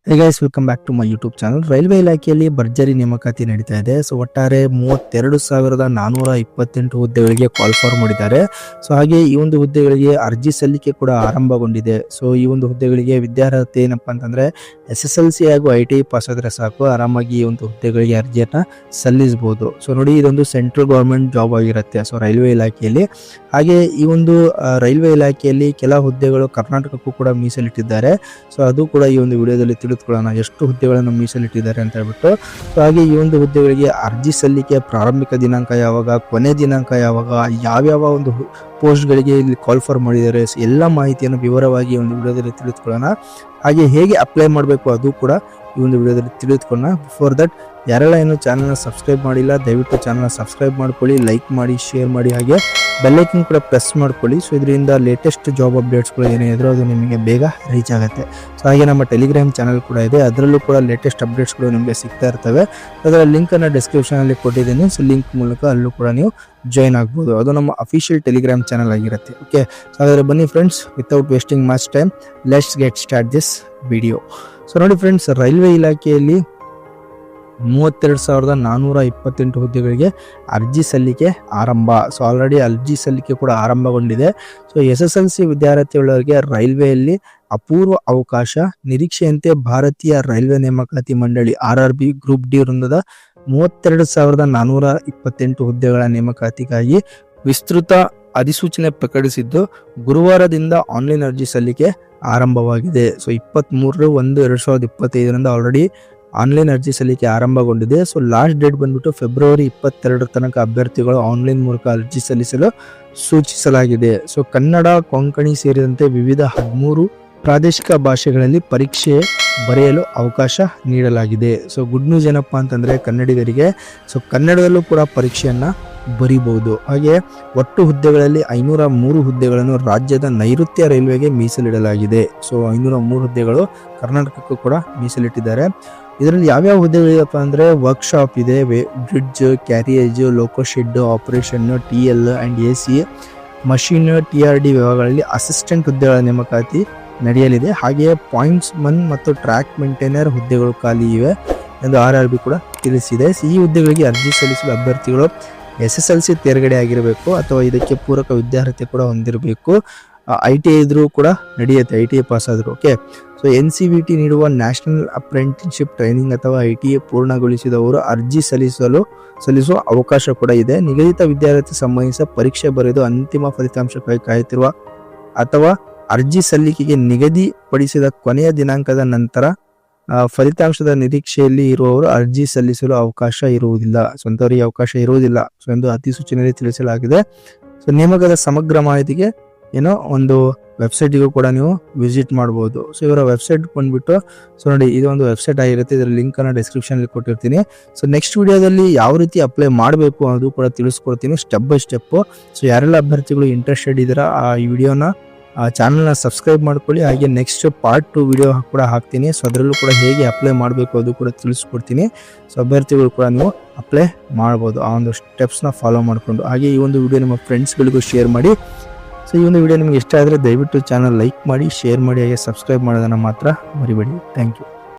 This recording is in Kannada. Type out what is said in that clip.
Hey guys, welcome back to my YouTube channel. Railway ಇಲಾಖೆಯಲ್ಲಿ ಭರ್ಜರಿ ನೇಮಕಾತಿ ನಡೀತಾ ಇದೆ. ಸೊ ಒಟ್ಟಾರೆ 32,428 ಹುದ್ದೆಗಳಿಗೆ ಕಾಲ್ ಫಾರ್ ಮಾಡಿದ್ದಾರೆ. ಸೊ ಹಾಗೆ ಈ ಒಂದು ಹುದ್ದೆಗಳಿಗೆ ಅರ್ಜಿ ಸಲ್ಲಿಕೆ ಕೂಡ ಆರಂಭಗೊಂಡಿದೆ. ಸೊ ಈ ಒಂದು ಹುದ್ದೆಗಳಿಗೆ ವಿದ್ಯಾರ್ಹತೆ ಏನಪ್ಪಾ ಅಂತಂದ್ರೆ SSLC ಹಾಗೂ ITI ಪಾಸ್ ಆದ್ರೆ ಸಾಕು, ಆರಾಮಾಗಿ ಈ ಒಂದು ಹುದ್ದೆಗಳಿಗೆ ಅರ್ಜಿಯನ್ನ ಸಲ್ಲಿಸಬಹುದು. ಸೊ ನೋಡಿ, ಇದೊಂದು ಸೆಂಟ್ರಲ್ ಗವರ್ಮೆಂಟ್ ಜಾಬ್ ಆಗಿರುತ್ತೆ. ಸೊ ರೈಲ್ವೆ ಇಲಾಖೆಯಲ್ಲಿ ಹಾಗೆ ಈ ಒಂದು ರೈಲ್ವೆ ಇಲಾಖೆಯಲ್ಲಿ ಕೆಲ ಹುದ್ದೆಗಳು ಕರ್ನಾಟಕಕ್ಕೂ ಕೂಡ ಮೀಸಲಿಟ್ಟಿದ್ದಾರೆ. ಸೊ ಅದು ಕೂಡ ಈ ಒಂದು ವಿಡಿಯೋದಲ್ಲಿ ತಿಳಿದುಕೊಳ್ಳೋಣ, ಎಷ್ಟು ಹುದ್ದೆಗಳನ್ನು ಮೀಸಲಿಟ್ಟಿದ್ದಾರೆ ಅಂತ ಹೇಳ್ಬಿಟ್ಟು. ಸೊ ಹಾಗೆ ಈ ಒಂದು ಹುದ್ದೆಗಳಿಗೆ ಅರ್ಜಿ ಸಲ್ಲಿಕೆ ಪ್ರಾರಂಭಿಕ ದಿನಾಂಕ ಯಾವಾಗ, ಕೊನೆ ದಿನಾಂಕ ಯಾವಾಗ, ಯಾವ್ಯಾವ ಒಂದು ಪೋಸ್ಟ್ಗಳಿಗೆ ಇಲ್ಲಿ ಕಾಲ್ ಫಾರ್ ಮಾಡಿದ್ದಾರೆ, ಎಲ್ಲ ಮಾಹಿತಿಯನ್ನು ವಿವರವಾಗಿ ಈ ಒಂದು ವಿಡಿಯೋದಲ್ಲಿ ತಿಳಿದುಕೊಳ್ಳೋಣ. ಹಾಗೆ ಹೇಗೆ ಅಪ್ಲೈ ಮಾಡಬೇಕು ಅದು ಕೂಡ ಈ ಒಂದು ವಿಡಿಯೋದಲ್ಲಿ ತಿಳಿದುಕೊಳ್ಳೋಣ. ಬಿಫೋರ್ ದಟ್, ಯಾರೆಲ್ಲ ಏನು ಚಾನಲ್ನ ಸಬ್ಸ್ಕ್ರೈಬ್ ಮಾಡಿಲ್ಲ ದಯವಿಟ್ಟು ಚಾನಲ್ನ ಸಬ್ಸ್ಕ್ರೈಬ್ ಮಾಡ್ಕೊಳ್ಳಿ, ಲೈಕ್ ಮಾಡಿ, ಶೇರ್ ಮಾಡಿ, ಹಾಗೆ ಬೆಲ್ಲೈಕನ್ ಕೂಡ ಪ್ರೆಸ್ ಮಾಡ್ಕೊಳ್ಳಿ. ಸೊ ಇದರಿಂದ ಲೇಟೆಸ್ಟ್ ಜಾಬ್ ಅಪ್ಡೇಟ್ಸ್ಗಳು ಏನೇ ಇದ್ರೂ ಅದು ನಿಮಗೆ ಬೇಗ ರೀಚ್ ಆಗುತ್ತೆ. ಸೊ ಹಾಗೆ ನಮ್ಮ ಟೆಲಿಗ್ರಾಮ್ ಚಾನಲ್ ಕೂಡ ಇದೆ, ಅದರಲ್ಲೂ ಕೂಡ ಲೇಟೆಸ್ಟ್ ಅಪ್ಡೇಟ್ಸ್ಗಳು ನಿಮಗೆ ಸಿಗ್ತಾ ಇರ್ತವೆ. ಅದರ ಲಿಂಕನ್ನು ಡಿಸ್ಕ್ರಿಪ್ಷನಲ್ಲಿ ಕೊಟ್ಟಿದ್ದೀನಿ. ಸೊ ಲಿಂಕ್ ಮೂಲಕ ಅಲ್ಲೂ ಕೂಡ ನೀವು ಜಾಯ್ನ್ ಆಗ್ಬೋದು. ಅದು ನಮ್ಮ ಅಫಿಷಿಯಲ್ ಟೆಲಿಗ್ರಾಮ್ ಚಾನಲ್ ಆಗಿರುತ್ತೆ. ಓಕೆ, ಸೊ ಹಾಗಾದರೆ ಬನ್ನಿ friends, without wasting much time let's get start this video. So ನೋಡಿ ಫ್ರೆಂಡ್ಸ್, ರೈಲ್ವೆ ಇಲಾಖೆಯಲ್ಲಿ 32,428 ಹುದ್ದೆಗಳಿಗೆ ಅರ್ಜಿ ಸಲ್ಲಿಕೆ ಆರಂಭ. ಸೊ ಆಲ್ರೆಡಿ ಅರ್ಜಿ ಸಲ್ಲಿಕೆ ಕೂಡ ಆರಂಭಗೊಂಡಿದೆ. ಸೊ SSLC ವಿದ್ಯಾರ್ಥಿಗಳವರಿಗೆ ರೈಲ್ವೆಯಲ್ಲಿ ಅಪೂರ್ವ ಅವಕಾಶ. ನಿರೀಕ್ಷೆಯಂತೆ ಭಾರತೀಯ ರೈಲ್ವೆ ನೇಮಕಾತಿ ಮಂಡಳಿ RRB ಗ್ರೂಪ್ ಡಿ ವೃಂದದ 32,428 ಹುದ್ದೆಗಳ ನೇಮಕಾತಿಗಾಗಿ ವಿಸ್ತೃತ ಅಧಿಸೂಚನೆ ಪ್ರಕಟಿಸಿದ್ದು, ಗುರುವಾರದಿಂದ ಆನ್ಲೈನ್ ಅರ್ಜಿ ಸಲ್ಲಿಕೆ ಆರಂಭವಾಗಿದೆ. ಸೊ 23/1/2025 ಆಲ್ರೆಡಿ ಆನ್ಲೈನ್ ಅರ್ಜಿ ಸಲ್ಲಿಕೆ ಆರಂಭಗೊಂಡಿದೆ. ಸೊ ಲಾಸ್ಟ್ ಡೇಟ್ ಬಂದ್ಬಿಟ್ಟು ಫೆಬ್ರವರಿ 22 ತನಕ ಅಭ್ಯರ್ಥಿಗಳು ಆನ್ಲೈನ್ ಮೂಲಕ ಅರ್ಜಿ ಸಲ್ಲಿಸಲು ಸೂಚಿಸಲಾಗಿದೆ. ಸೊ ಕನ್ನಡ, ಕೊಂಕಣಿ ಸೇರಿದಂತೆ ವಿವಿಧ 13 ಪ್ರಾದೇಶಿಕ ಭಾಷೆಗಳಲ್ಲಿ ಪರೀಕ್ಷೆ ಬರೆಯಲು ಅವಕಾಶ ನೀಡಲಾಗಿದೆ. ಸೊ ಗುಡ್ ನ್ಯೂಸ್ ಏನಪ್ಪಾ ಅಂತಂದ್ರೆ ಕನ್ನಡಿಗರಿಗೆ ಸೊ ಕನ್ನಡದಲ್ಲೂ ಕೂಡ ಪರೀಕ್ಷೆಯನ್ನ ಬರೀಬಹುದು. ಹಾಗೆ ಒಟ್ಟು ಹುದ್ದೆಗಳಲ್ಲಿ 503 ಹುದ್ದೆಗಳನ್ನು ರಾಜ್ಯದ ನೈಋತ್ಯ ರೈಲ್ವೆಗೆ ಮೀಸಲಿಡಲಾಗಿದೆ. ಸೊ 503 ಹುದ್ದೆಗಳು ಕರ್ನಾಟಕಕ್ಕೂ ಕೂಡ ಮೀಸಲಿಟ್ಟಿದ್ದಾರೆ. ಇದರಲ್ಲಿ ಯಾವ್ಯಾವ ಹುದ್ದೆಗಳಿದೆಪ್ಪ ಅಂದರೆ ವರ್ಕ್ಶಾಪ್ ಇದೆ, bridge, carriage, loco shed operation, TL and AC, machine, TRD ವಿಭಾಗಗಳಲ್ಲಿ ಅಸಿಸ್ಟೆಂಟ್ ಹುದ್ದೆಗಳ ನೇಮಕಾತಿ ನಡೆಯಲಿದೆ. ಹಾಗೆಯೇ ಪಾಯಿಂಟ್ಸ್ ಮನ್ ಮತ್ತು ಟ್ರ್ಯಾಕ್ ಮೇಂಟೈನರ್ ಹುದ್ದೆಗಳು ಖಾಲಿ ಇವೆ ಎಂದು RRB ಕೂಡ ತಿಳಿಸಿದೆ. ಈ ಹುದ್ದೆಗಳಿಗೆ ಅರ್ಜಿ ಸಲ್ಲಿಸಲು ಅಭ್ಯರ್ಥಿಗಳು SSLC ತೇರ್ಗಡೆ ಆಗಿರಬೇಕು ಅಥವಾ ಇದಕ್ಕೆ ಪೂರಕ ವಿದ್ಯಾರ್ಹತೆ ಕೂಡ ಹೊಂದಿರಬೇಕು. ITI ಇದ್ರೂ ಕೂಡ ನಡೆಯುತ್ತೆ, ITI ಪಾಸ್ ಆದ್ರು. ಓಕೆ, ಸೊ NCVT ನೀಡುವ ನ್ಯಾಷನಲ್ ಅಪ್ರೆಂಟಿಸ್ಶಿಪ್ ಟ್ರೈನಿಂಗ್ ಅಥವಾ ITI ಪೂರ್ಣಗೊಳಿಸಿದವರು ಅರ್ಜಿ ಸಲ್ಲಿಸುವ ಅವಕಾಶ ಕೂಡ ಇದೆ. ನಿಗದಿತ ವಿದ್ಯಾರ್ಥಿ ಸಂಬಂಧಿಸಿದ ಪರೀಕ್ಷೆ ಬರೆದು ಅಂತಿಮ ಫಲಿತಾಂಶಕ್ಕಾಗಿ ಕಾಯುತ್ತಿರುವ ಅಥವಾ ಅರ್ಜಿ ಸಲ್ಲಿಕೆಗೆ ನಿಗದಿಪಡಿಸಿದ ಕೊನೆಯ ದಿನಾಂಕದ ನಂತರ ಫಲಿತಾಂಶದ ನಿರೀಕ್ಷೆಯಲ್ಲಿ ಇರುವವರು ಅರ್ಜಿ ಸಲ್ಲಿಸಲು ಅವಕಾಶ ಇರುವುದಿಲ್ಲ. ಸ್ವಂತವರಿಗೆ ಅವಕಾಶ ಇರುವುದಿಲ್ಲ ಸೊ ಎಂದು ಅಧಿಸೂಚನೆಯಲ್ಲಿ ತಿಳಿಸಲಾಗಿದೆ. ಸೊ ನೇಮಕದ ಸಮಗ್ರ ಮಾಹಿತಿಗೆ ಏನೋ ಒಂದು ವೆಬ್ಸೈಟಿಗೂ ಕೂಡ ನೀವು ವಿಸಿಟ್ ಮಾಡ್ಬೋದು. ಸೊ ಇವರ ವೆಬ್ಸೈಟ್ ಬಂದ್ಬಿಟ್ಟು ಸೊ ನೋಡಿ, ಇದು ಒಂದು ವೆಬ್ಸೈಟ್ ಆಗಿರುತ್ತೆ. ಇದರ ಲಿಂಕನ್ನು ಡಿಸ್ಕ್ರಿಪ್ಷನಲ್ಲಿ ಕೊಟ್ಟಿರ್ತೀನಿ. ಸೊ ನೆಕ್ಸ್ಟ್ ವಿಡಿಯೋದಲ್ಲಿ ಯಾವ ರೀತಿ ಅಪ್ಲೈ ಮಾಡಬೇಕು ಅನ್ನೋದು ಕೂಡ ತಿಳಿಸ್ಕೊಡ್ತೀನಿ ಸ್ಟೆಪ್ ಬೈ ಸ್ಟೆಪ್ಪು. ಸೊ ಯಾರೆಲ್ಲ ಅಭ್ಯರ್ಥಿಗಳು ಇಂಟ್ರೆಸ್ಟೆಡ್ ಇದ್ದೀರಾ ಈ ವಿಡಿಯೋನ ಚಾನಲ್ನ ಸಬ್ಸ್ಕ್ರೈಬ್ ಮಾಡ್ಕೊಳ್ಳಿ. ಹಾಗೆ ನೆಕ್ಸ್ಟ್ ಪಾರ್ಟ್ 2 ವಿಡಿಯೋ ಕೂಡ ಹಾಕ್ತೀನಿ. ಸೊ ಅದರಲ್ಲೂ ಕೂಡ ಹೇಗೆ ಅಪ್ಲೈ ಮಾಡಬೇಕು ಅದು ಕೂಡ ತಿಳಿಸ್ಕೊಡ್ತೀನಿ. ಸೊ ಅಭ್ಯರ್ಥಿಗಳು ಕೂಡ ನೀವು ಅಪ್ಲೈ ಮಾಡ್ಬೋದು ಆ ಒಂದು ಸ್ಟೆಪ್ಸ್ನ ಫಾಲೋ ಮಾಡಿಕೊಂಡು. ಹಾಗೆ ಈ ಒಂದು ವಿಡಿಯೋ ನಿಮ್ಮ ಫ್ರೆಂಡ್ಸ್ಗಳಿಗೂ ಶೇರ್ ಮಾಡಿ. ಸೊ ಈ ಒಂದು ವಿಡಿಯೋ ನಿಮಗೆ ಇಷ್ಟ ಆದರೆ ದಯವಿಟ್ಟು ಚಾನಲ್ ಲೈಕ್ ಮಾಡಿ, ಶೇರ್ ಮಾಡಿ, ಹಾಗೆ ಸಬ್ಸ್ಕ್ರೈಬ್ ಮಾಡೋದನ್ನು ಮಾತ್ರ ಮರಿಬೇಡಿ. Thank you.